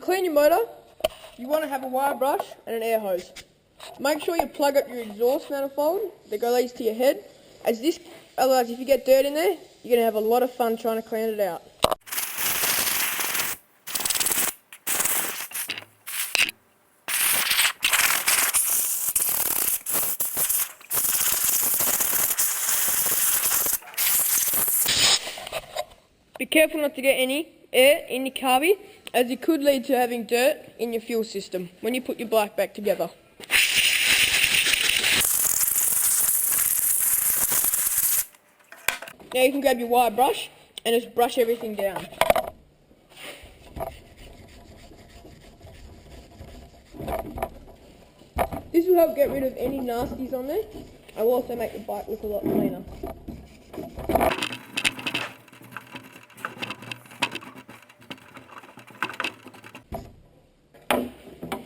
clean your motor, you want to have a wire brush and an air hose. Make sure you plug up your exhaust manifold that goes to your head, otherwise if you get dirt in there, you're going to have a lot of fun trying to clean it out. Be careful not to get any air in your carby, as it could lead to having dirt in your fuel system when you put your bike back together. Now you can grab your wire brush and just brush everything down. This will help get rid of any nasties on there. It will also make the bike look a lot cleaner.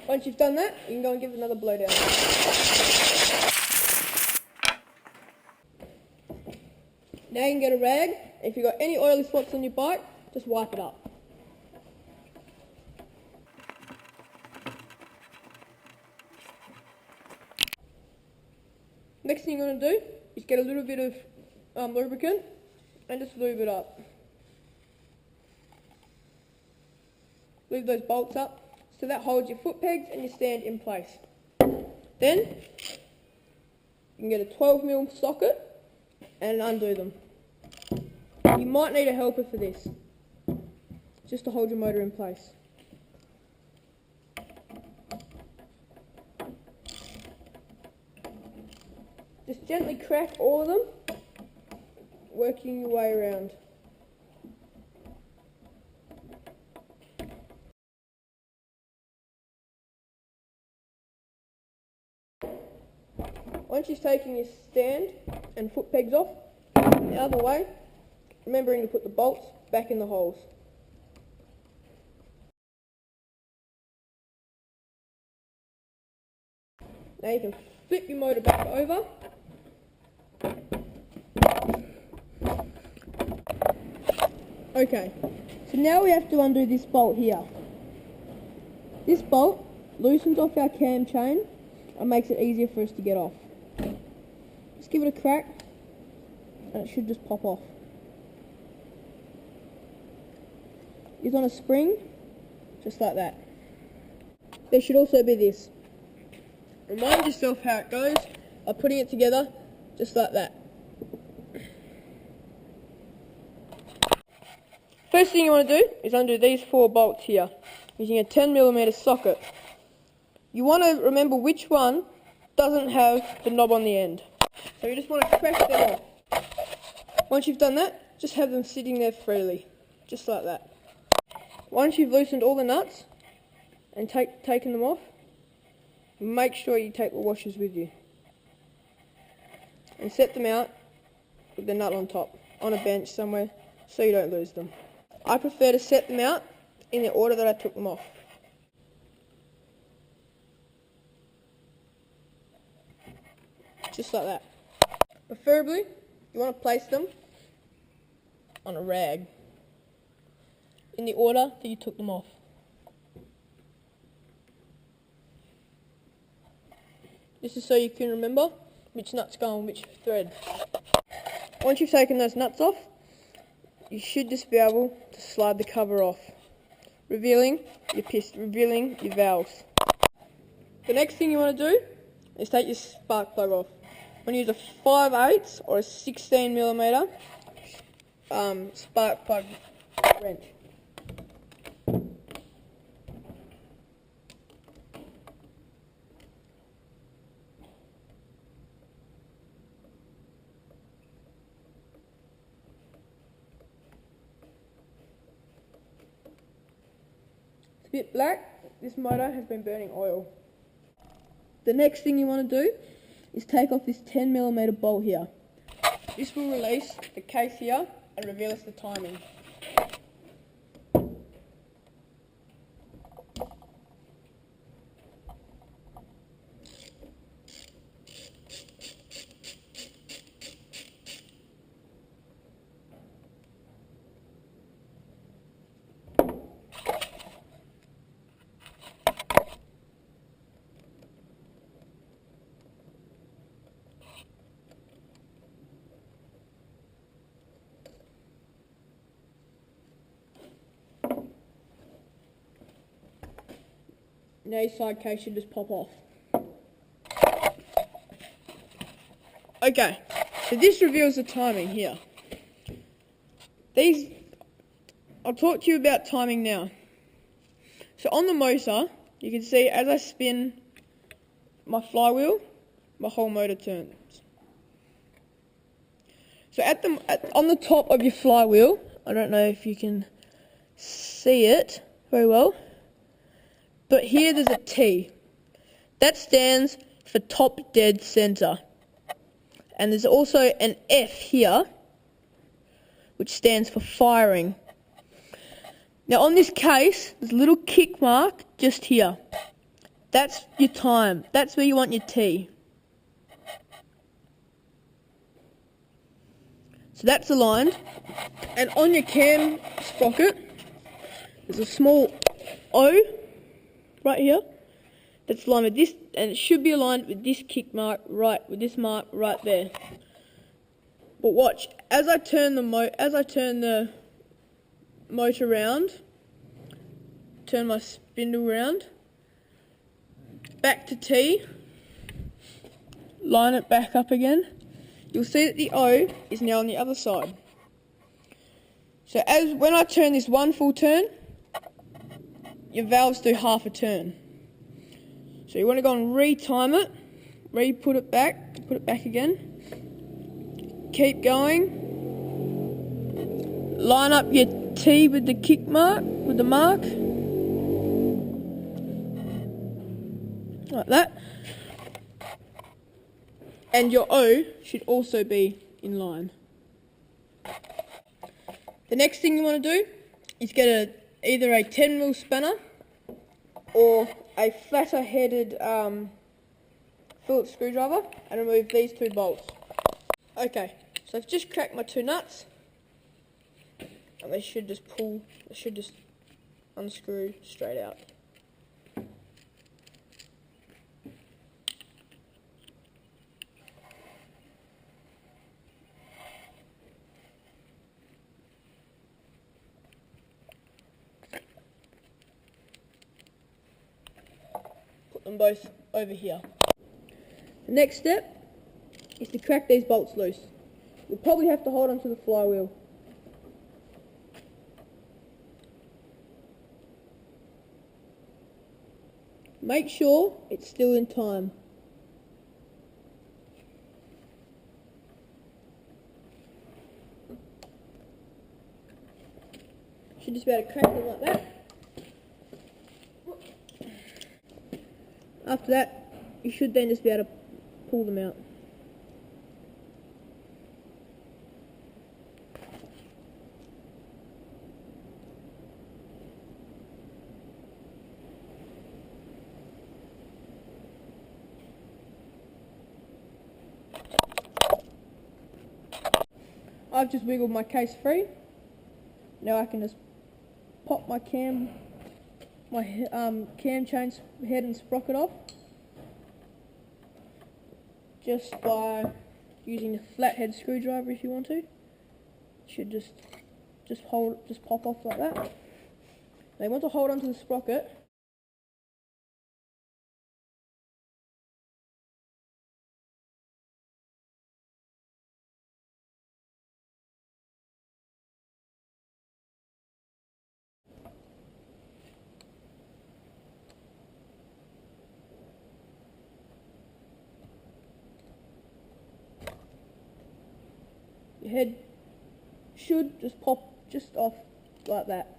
Once you've done that, you can go and give it another blow down. Now you can get a rag, and if you've got any oily spots on your bike, just wipe it up. Next thing you're going to do is get a little bit of lubricant and just lube it up. Lube those bolts up so that holds your foot pegs and your stand in place. Then you can get a 12mm socket and undo them. You might need a helper for this, just to hold your motor in place. Just gently crack all of them, working your way around. Once you've taken your stand and foot pegs off, the other way, remembering to put the bolts back in the holes. Now you can flip your motor back over. Okay, so now we have to undo this bolt here. This bolt loosens off our cam chain and makes it easier for us to get off. Just give it a crack and it should just pop off. It's on a spring, just like that. There should also be this. Remind yourself how it goes by putting it together just like that. First thing you want to do is undo these 4 bolts here using a 10mm socket. You want to remember which one doesn't have the knob on the end. So you just want to crack them off. Once you've done that, just have them sitting there freely, just like that. Once you've loosened all the nuts and taken them off, make sure you take the washers with you. And set them out with the nut on top, on a bench somewhere, so you don't lose them. I prefer to set them out in the order that I took them off. Just like that. Preferably, you want to place them on a rag in the order that you took them off. This is so you can remember which nuts go on which thread. Once you've taken those nuts off, you should just be able to slide the cover off, revealing your piston, revealing your valves. The next thing you want to do is take your spark plug off. I'm going to use a 5/8 or a 16mm spark plug wrench. It's a bit black. This motor has been burning oil. The next thing you want to do is take off this 10mm bolt here. This will release the case here and reveal us the timing. Now your side case should just pop off. Okay, so this reveals the timing here. I'll talk to you about timing now. So on the motor, you can see as I spin my flywheel, my whole motor turns. So on the top of your flywheel, I don't know if you can see it very well, but here there's a T. That stands for top dead center. And there's also an F here, which stands for firing. Now on this case, there's a little kick mark just here. That's your time. That's where you want your T. So that's aligned. And on your cam sprocket, there's a small O right here. That's aligned with this, and it should be aligned with this kick mark with this mark right there. But watch, as I turn the motor round, turn my spindle round, back to T, line it back up again, you'll see that the O is now on the other side. So when I turn this one full turn, your valves do half a turn. So you want to go and re-time it, put it back again, keep going, line up your T with the kick mark, with the mark, like that, and your O should also be in line. The next thing you want to do is get either a 10mm spanner or a flatter headed Phillips screwdriver and remove these two bolts. Okay, so I've just cracked my two nuts and they should just unscrew straight out. Them both over here. The next step is to crack these bolts loose. You'll probably have to hold onto the flywheel. Make sure it's still in time. Should just be able to crack them like that. After that, you should then just be able to pull them out. I've just wiggled my case free. Now I can just pop my cam chain head and sprocket off just by using the flathead screwdriver if you want to. It should just pop off like that. Now you want to hold onto the sprocket. Your head should just pop just off like that.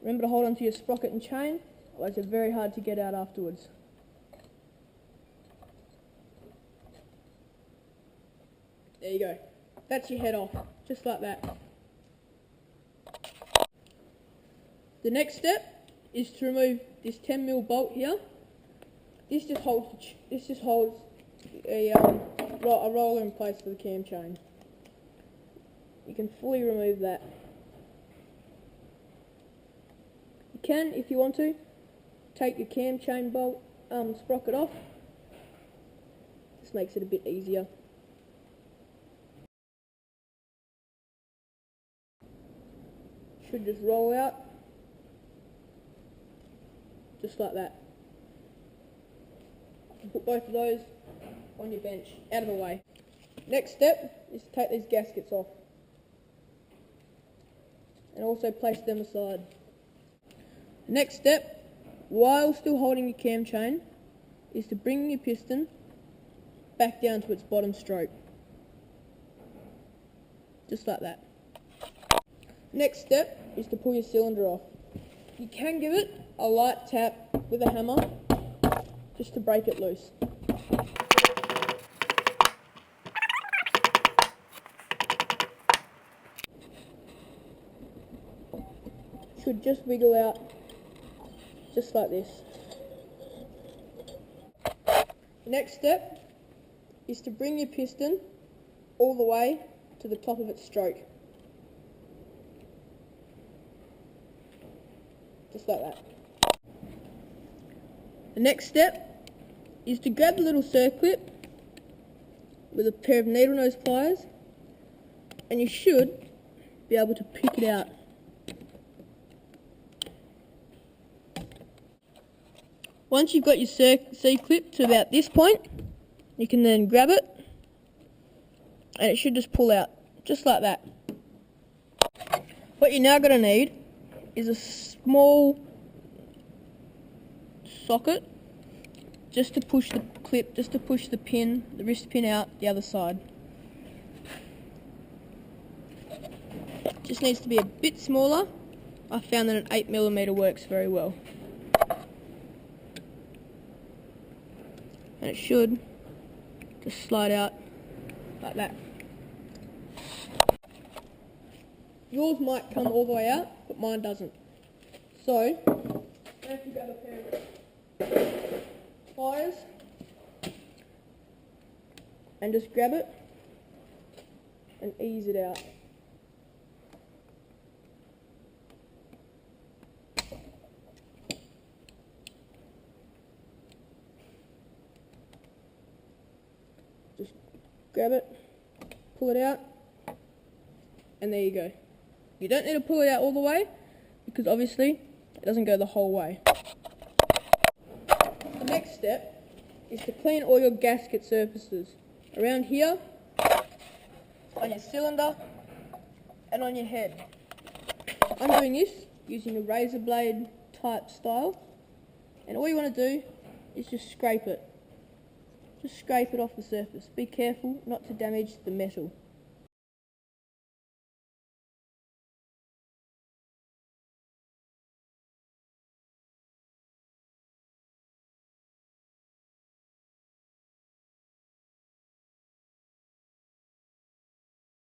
Remember to hold onto your sprocket and chain, otherwise they're very hard to get out afterwards. There you go. That's your head off, just like that. The next step is to remove this 10mm bolt here. This just holds a roller in place for the cam chain. You can fully remove that. You can, if you want to, take your cam chain bolt sprocket off. This makes it a bit easier. Should just roll out just like that. Put both of those on your bench, out of the way. Next step is to take these gaskets off and also place them aside. The next step, while still holding your cam chain, is to bring your piston back down to its bottom stroke. Just like that. Next step is to pull your cylinder off. You can give it a light tap with a hammer just to break it loose. Should just wiggle out just like this. Next step is to bring your piston all the way to the top of its stroke. Just like that. The next step is to grab the little circlip with a pair of needle nose pliers, and you should be able to pick it out. Once you've got your C-clip to about this point, you can then grab it and it should just pull out, just like that. What you're now going to need is a small socket just to push the clip, just to push the pin, the wrist pin out the other side. Just needs to be a bit smaller. I found that an 8mm works very well. And it should just slide out like that. Yours might come all the way out, but mine doesn't. So, now if you grab a pair of pliers and just grab it and ease it out. Just grab it, pull it out, and there you go. You don't need to pull it out all the way, because obviously it doesn't go the whole way. The next step is to clean all your gasket surfaces. Around here, on your cylinder, and on your head. I'm doing this using a razor blade type style, and all you want to do is just scrape it. Just scrape it off the surface. Be careful not to damage the metal.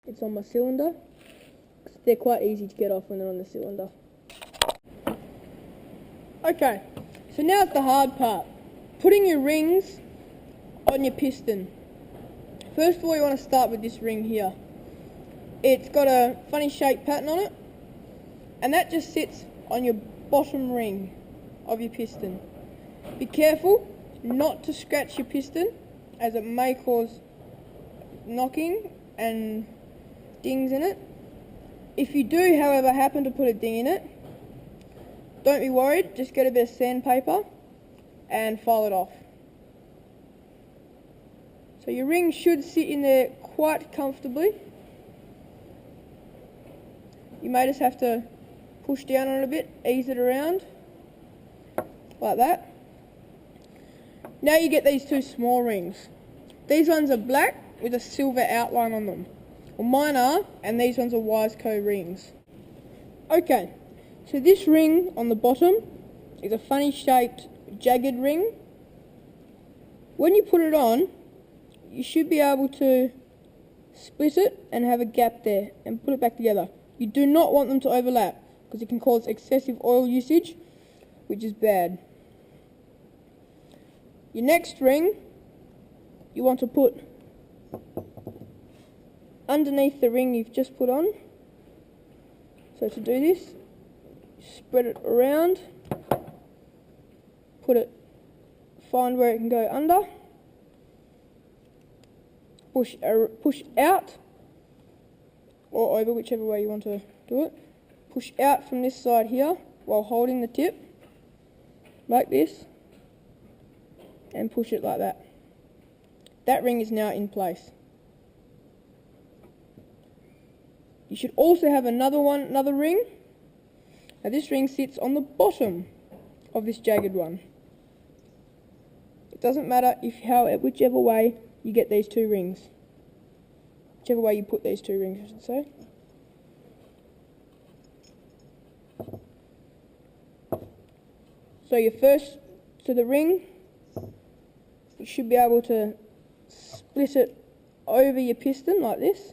It's on my cylinder. They're quite easy to get off when they're on the cylinder. Okay, so now it's the hard part. Putting your rings on your piston. First of all, you want to start with this ring here. It's got a funny shaped pattern on it, and that just sits on your bottom ring of your piston. Be careful not to scratch your piston, as it may cause knocking and dings in it. If you do, however, happen to put a ding in it, don't be worried, just get a bit of sandpaper and file it off. So your ring should sit in there quite comfortably. You may just have to push down on it a bit, ease it around, like that. Now you get these two small rings. These ones are black with a silver outline on them. Well, mine are, and these ones are Wiseco rings. Okay, so this ring on the bottom is a funny shaped jagged ring. When you put it on, you should be able to split it and have a gap there and put it back together. You do not want them to overlap because it can cause excessive oil usage, which is bad. Your next ring you want to put underneath the ring you've just put on. So to do this, spread it around, find where it can go under, push out or over, whichever way you want to do it. Push out from this side here while holding the tip, like this, and push it like that. That ring is now in place. You should also have another ring. Now this ring sits on the bottom of this jagged one. It doesn't matter whichever way you get these two rings. Whichever way you put these two rings, I should say. So the ring, you should be able to split it over your piston like this.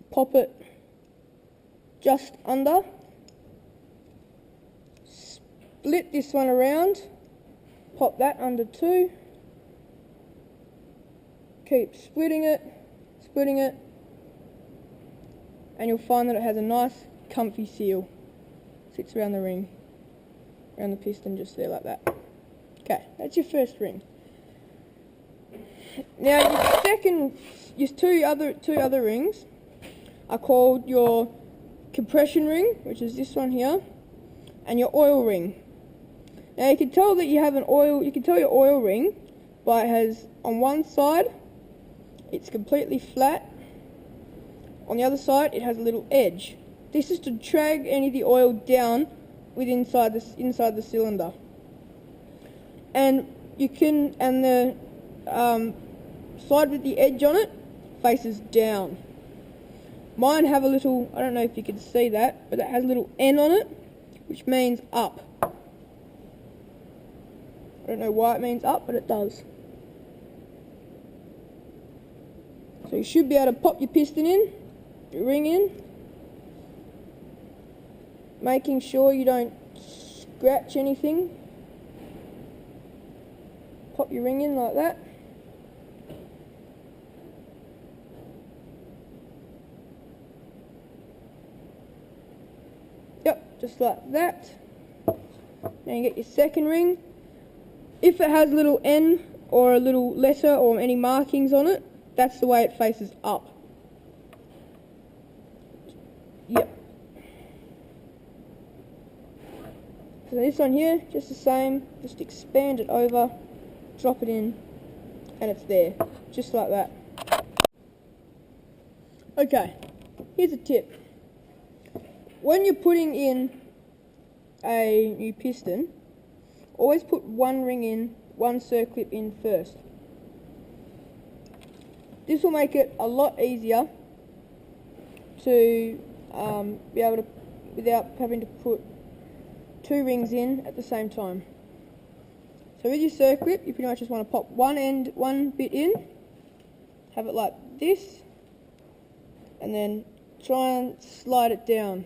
Pop it just under. Split this one around. Pop that under too. Keep splitting it, and you'll find that it has a nice comfy seal. Sits around the ring, around the piston just there like that. Okay, that's your first ring. Now your two other rings are called your compression ring, which is this one here, and your oil ring. Now you can tell that you have your oil ring by it has on one side it's completely flat, on the other side it has a little edge. This is to drag any of the oil down inside the cylinder. And the side with the edge on it faces down. Mine have a little, I don't know if you can see that, but it has a little N on it, which means up. I don't know why it means up, but it does. So you should be able to pop your piston in, your ring in, making sure you don't scratch anything. Pop your ring in like that. Yep, just like that. Now you get your second ring. If it has a little N or a little letter or any markings on it, that's the way it faces up. Yep. So this one here, just the same, just expand it over, drop it in, and it's there, just like that. Okay, here's a tip. When you're putting in a new piston, always put one ring in, one circlip in first. This will make it a lot easier to be able to, without having to put two rings in at the same time. So with your circlip, you pretty much just want to pop one bit in, have it like this, and then try and slide it down.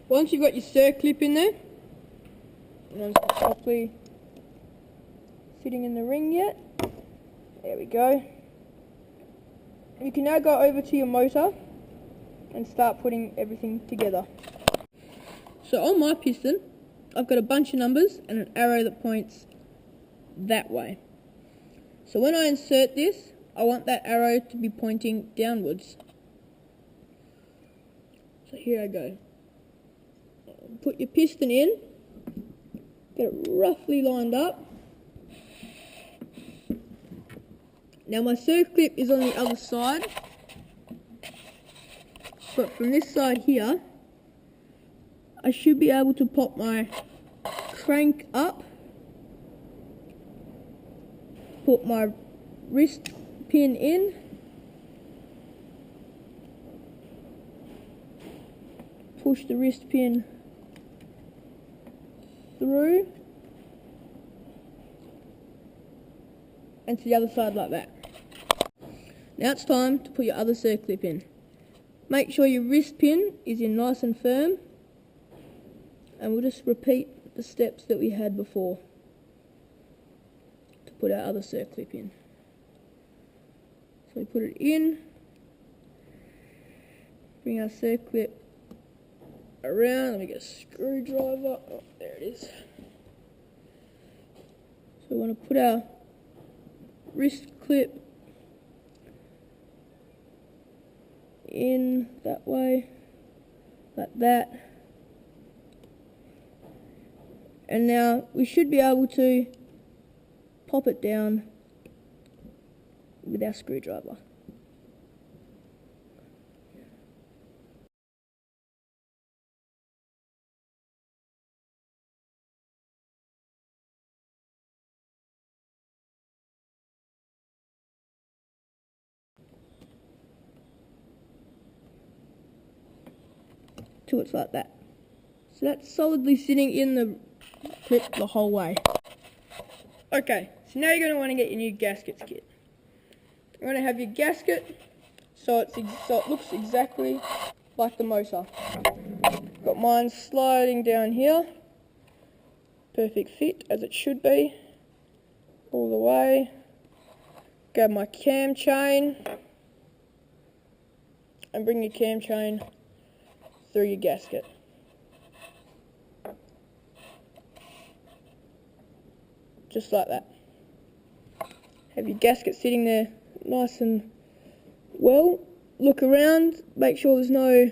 Once you've got your circlip in there, and it's properly sitting in the ring yet, there we go. You can now go over to your motor and start putting everything together. So on my piston, I've got a bunch of numbers and an arrow that points that way. So when I insert this, I want that arrow to be pointing downwards. So here I go. Put your piston in, get it roughly lined up. Now my circlip is on the other side, but from this side here, I should be able to pop my crank up, put my wrist pin in, push the wrist pin through, and to the other side like that. Now it's time to put your other circlip in. Make sure your wrist pin is in nice and firm, and we'll just repeat the steps that we had before to put our other circlip in. So we put it in, bring our circlip around, let me get a screwdriver, oh there it is. So we want to put our wrist clip in that way, like that. And now we should be able to pop it down with our screwdriver. Till it's like that. So that's solidly sitting in the clip the whole way. Okay, so now you're going to want to get your new gaskets kit. You're going to have your gasket so it looks exactly like the motor. Got mine sliding down here. Perfect fit as it should be. All the way. Grab my cam chain and bring your cam chain through your gasket. Just like that. Have your gasket sitting there nice and well. Look around, make sure there's no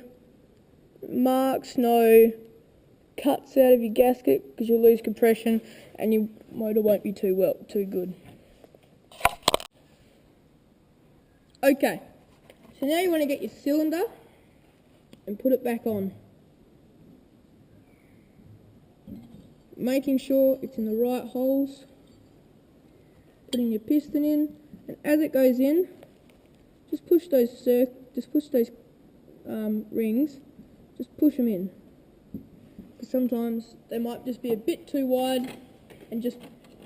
marks, no cuts out of your gasket, because you'll lose compression and your motor won't be too good. Okay, so now you want to get your cylinder and put it back on. Making sure it's in the right holes. Putting your piston in, and as it goes in, just push those rings, just push them in. Because sometimes they might just be a bit too wide and just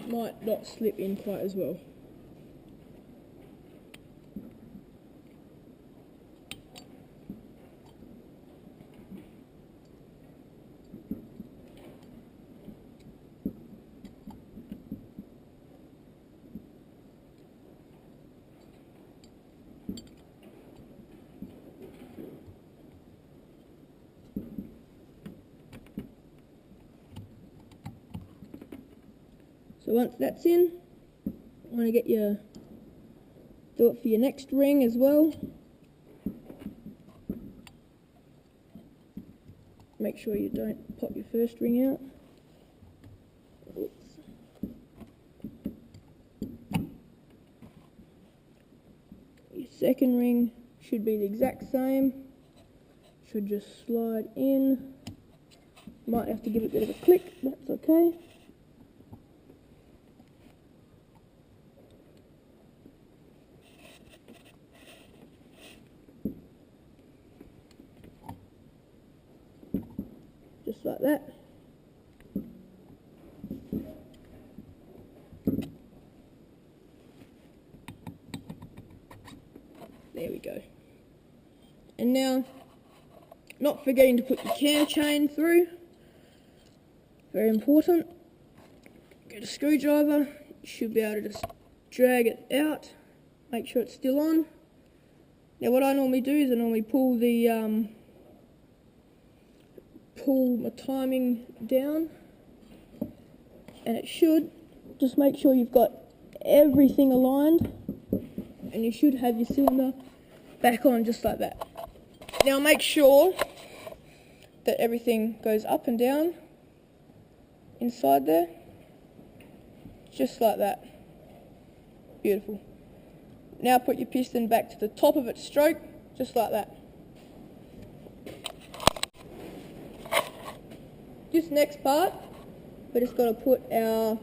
might not slip in quite as well. So once that's in, you want to do it for your next ring as well. Make sure you don't pop your first ring out. Oops. Your second ring should be the exact same. Should just slide in. Might have to give it a bit of a click, that's okay. Just like that. There we go. And now, not forgetting to put your cam chain through. Very important. Get a screwdriver. You should be able to just drag it out. Make sure it's still on. Now what I normally do is I normally pull my timing down, and it should just make sure you've got everything aligned, and you should have your cylinder back on just like that. Now make sure that everything goes up and down inside there, just like that. Beautiful. Now put your piston back to the top of its stroke, just like that. This next part, we just got to put our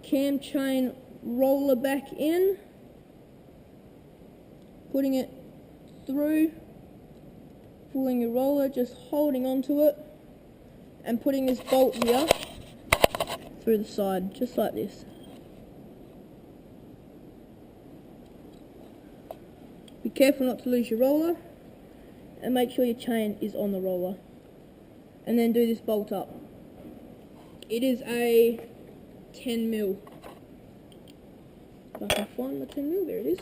cam chain roller back in, putting it through, pulling your roller, just holding onto it, and putting this bolt here through the side, just like this. Be careful not to lose your roller. and make sure your chain is on the roller. And then do this bolt up. It is a 10 mil. If I can find my 10 mil, there it is.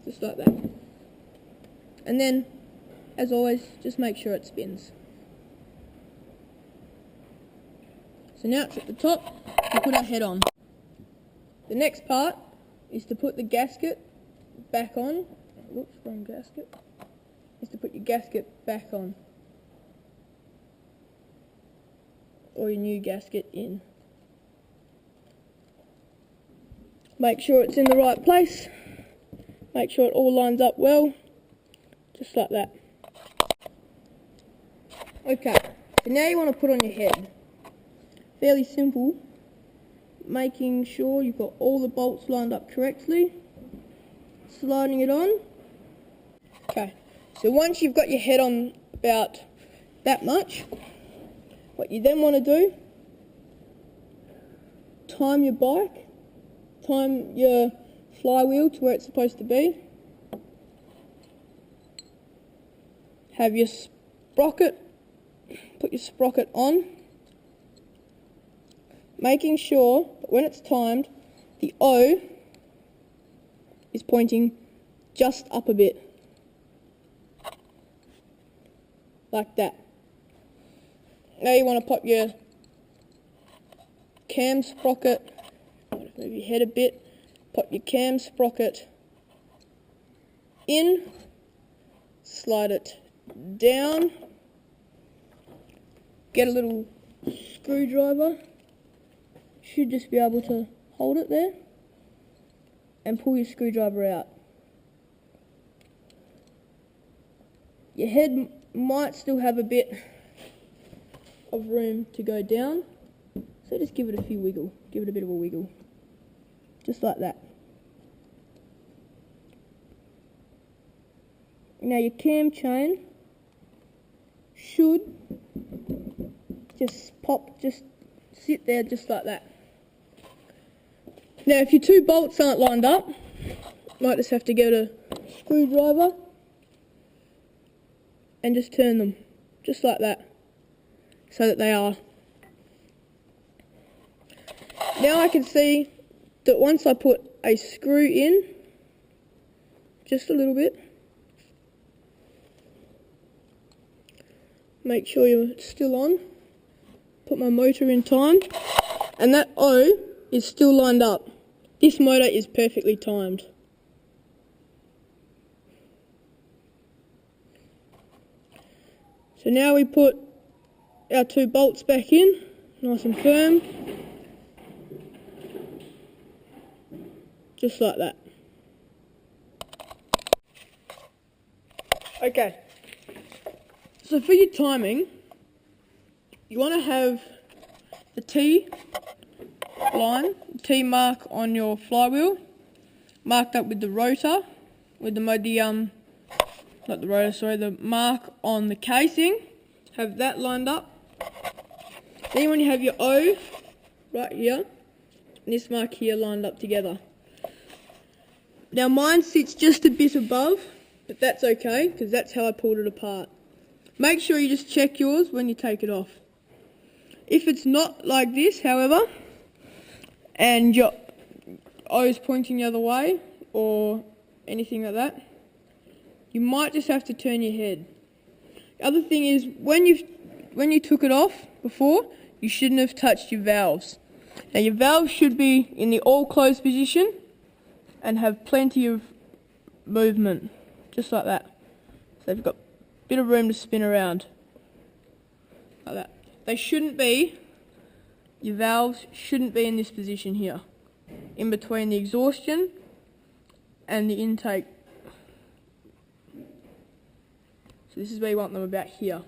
Just like that. And then, as always, just make sure it spins. So now it's at the top, we put our head on. The next part is to put the gasket back on. Whoops, wrong gasket. Is to put your gasket back on. Or your new gasket in. Make sure it's in the right place. Make sure it all lines up well. Just like that. Okay, so now you want to put on your head. Fairly simple. Making sure you've got all the bolts lined up correctly. Sliding it on. Okay, so once you've got your head on about that much, what you then want to do, time your bike, time your flywheel to where it's supposed to be. Have your sprocket, put your sprocket on, making sure that when it's timed, the O is pointing just up a bit, like that. Now you want to pop your cam sprocket, move your head a bit, pop your cam sprocket in, slide it down, get a little screwdriver, should just be able to hold it there, and pull your screwdriver out. Your head might still have a bit of room to go down, so just give it a bit of a wiggle, just like that. Now your cam chain should just sit there just like that. Now if your two bolts aren't lined up, you might just have to get a screwdriver and just turn them just like that, so that they are. Now I can see that once I put a screw in, just a little bit, make sure you're still on, put my motor in time, and that O is still lined up. This motor is perfectly timed. So now we put our two bolts back in, nice and firm, just like that. Okay, so for your timing, you want to have the T line, T mark on your flywheel, marked up with the rotor, with the mark on the casing, have that lined up. Then when you have your O right here, and this mark here lined up together. Now mine sits just a bit above, but that's okay, because that's how I pulled it apart. Make sure you just check yours when you take it off. If it's not like this, however, and your O is pointing the other way, or anything like that, you might just have to turn your head. The other thing is, when you took it off before, you shouldn't have touched your valves. Now your valves should be in the all closed position and have plenty of movement, just like that. So they've got a bit of room to spin around, like that. They shouldn't be, your valves shouldn't be in this position here, in between the exhaustion and the intake. So this is where you want them, about here.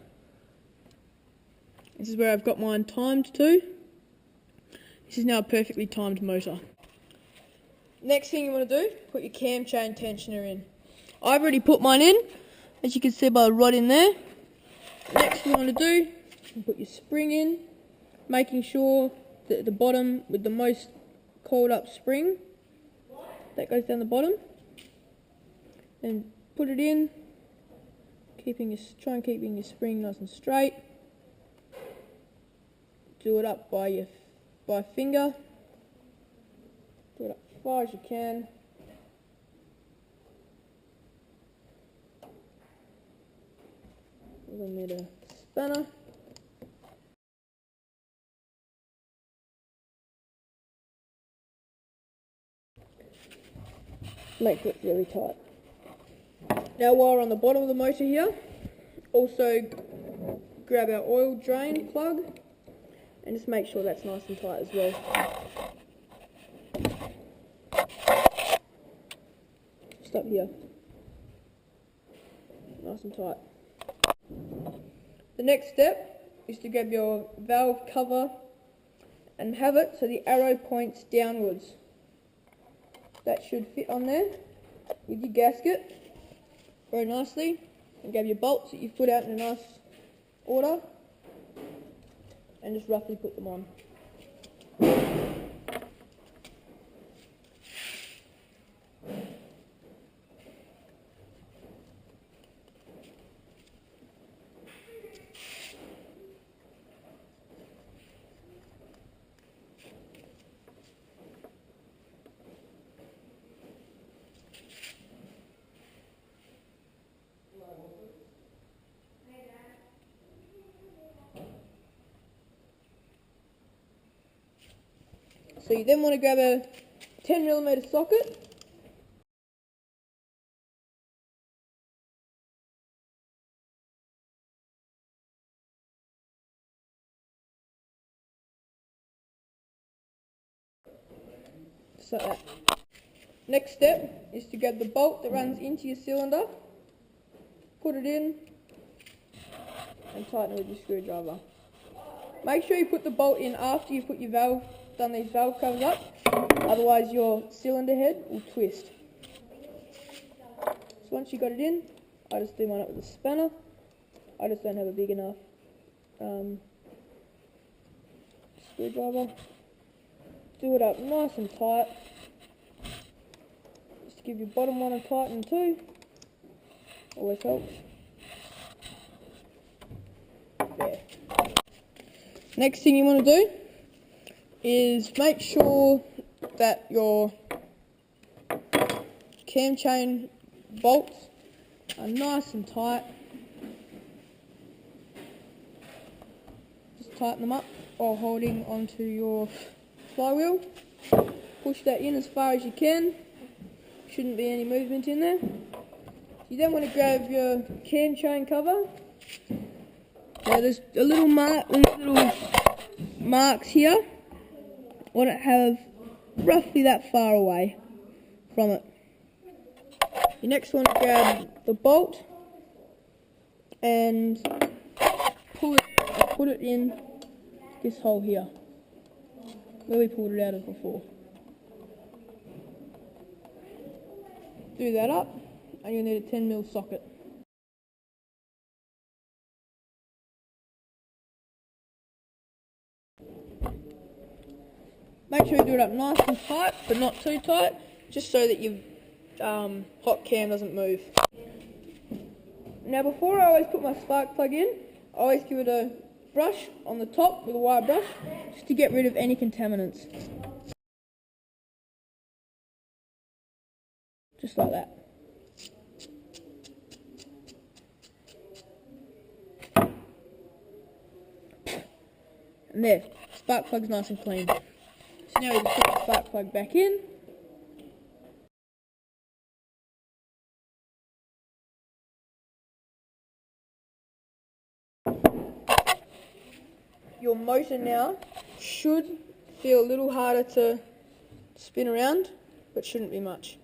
This is where I've got mine timed to. This is now a perfectly timed motor. Next thing you want to do, put your cam chain tensioner in. I've already put mine in, as you can see by the rod in there. Next thing you want to do, you put your spring in, making sure that at the bottom with the most coiled up spring that goes down the bottom, and put it in, try and keeping your spring nice and straight. Do it up by finger. Do it up as far as you can. We'll need a spanner. Make it really tight. Now while we're on the bottom of the motor here, also grab our oil drain plug and just make sure that's nice and tight as well. Just up here. Nice and tight. The next step is to grab your valve cover and have it so the arrow points downwards. That should fit on there with your gasket very nicely, and grab your bolts that you've put out in a nice order and just roughly put them on. So you then want to grab a 10mm socket . Just like that. Next step is to grab the bolt that runs into your cylinder, put it in and tighten it with your screwdriver. Make sure you put the bolt in after you put your done these valve covers up, otherwise your cylinder head will twist. So once you got it in, I just do mine up with a spanner. I just don't have a big enough screwdriver. Do it up nice and tight. Just give your bottom one a tighten too. Always helps. There. Next thing you want to do is make sure that your cam chain bolts are nice and tight. Just tighten them up while holding onto your flywheel. Push that in as far as you can. Shouldn't be any movement in there. You then want to grab your cam chain cover. Now there's a little marks here. Want to have roughly that far away from it. You next want to grab the bolt and put it in this hole here, where we pulled it out of before. Do that up, and you'll need a 10mm socket. Make sure you do it up nice and tight, but not too tight, just so that your hot cam doesn't move. Now before I always put my spark plug in, I always give it a brush on the top with a wire brush, just to get rid of any contaminants. Just like that. And there, spark plug's nice and clean. So now we just put the spark plug back in. Your motor now should feel a little harder to spin around, but shouldn't be much.